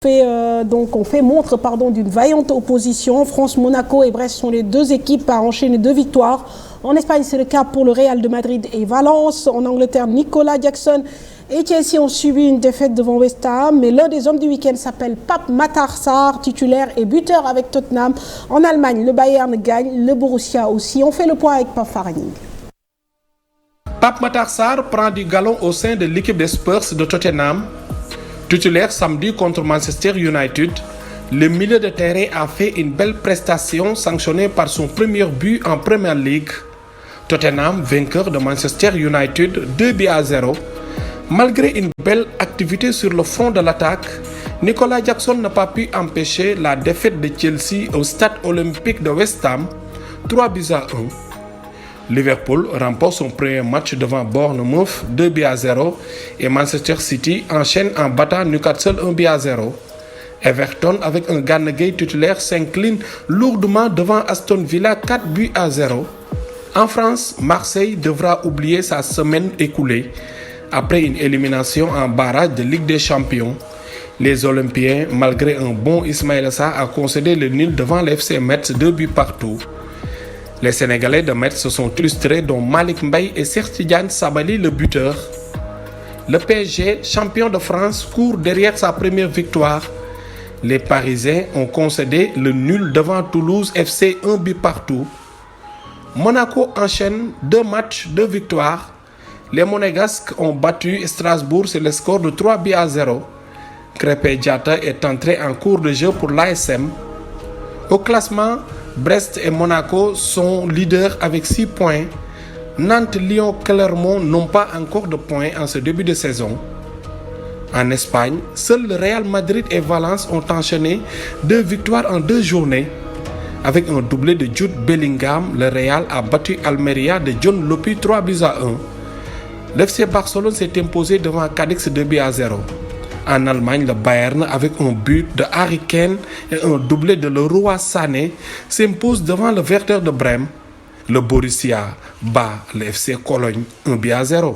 On fait montre d'une vaillante opposition. France, Monaco et Brest sont les deux équipes à enchaîner 2 victoires. En Espagne, c'est le cas pour le Real de Madrid et Valence. En Angleterre, Nicolas Jackson et Chelsea ont subi une défaite devant West Ham. Mais l'un des hommes du week-end s'appelle Pape Matar Sarr, titulaire et buteur avec Tottenham. En Allemagne, le Bayern gagne, le Borussia aussi. On fait le point avec Pape Faragning. Pape Matar Sarr prend du galon au sein de l'équipe des Spurs de Tottenham. Titulaire samedi contre Manchester United, le milieu de terrain a fait une belle prestation sanctionnée par son premier but en Premier League. Tottenham, vainqueur de Manchester United 2-0. Malgré une belle activité sur le front de l'attaque, Nicolas Jackson n'a pas pu empêcher la défaite de Chelsea au stade olympique de West Ham 3-1. Liverpool remporte son premier match devant Bournemouth 2-0 et Manchester City enchaîne en battant Newcastle 1-0. Everton, avec un Gana Gueye titulaire, s'incline lourdement devant Aston Villa 4-0. En France, Marseille devra oublier sa semaine écoulée après une élimination en barrage de Ligue des Champions. Les Olympiens, malgré un bon Ismaïla Sarr, ont concédé le nul devant l'FC Metz 2-0. Les Sénégalais de Metz se sont illustrés, dont Malick Mbaye et Cheikh Tidiane Sabaly, le buteur. Le PSG, champion de France, court derrière sa première victoire. Les Parisiens ont concédé le nul devant Toulouse FC 1-0. Monaco enchaîne 2 matchs, 2 victoires. Les Monégasques ont battu Strasbourg sur le score de 3-0. Krépin Diatta est entré en cours de jeu pour l'ASM. Au classement, Brest et Monaco sont leaders avec 6 points. Nantes, Lyon, Clermont n'ont pas encore de points en ce début de saison. En Espagne, seuls le Real Madrid et Valence ont enchaîné 2 victoires en 2 journées. Avec un doublé de Jude Bellingham, le Real a battu Almeria de John Lopy 3-1. L'FC Barcelone s'est imposé devant Cadix 2-0. En Allemagne, le Bayern, avec un but de Harry Kane et un doublé de Leroy Sané, s'impose devant le Werder de Brême. Le Borussia bat le FC Cologne 1-0.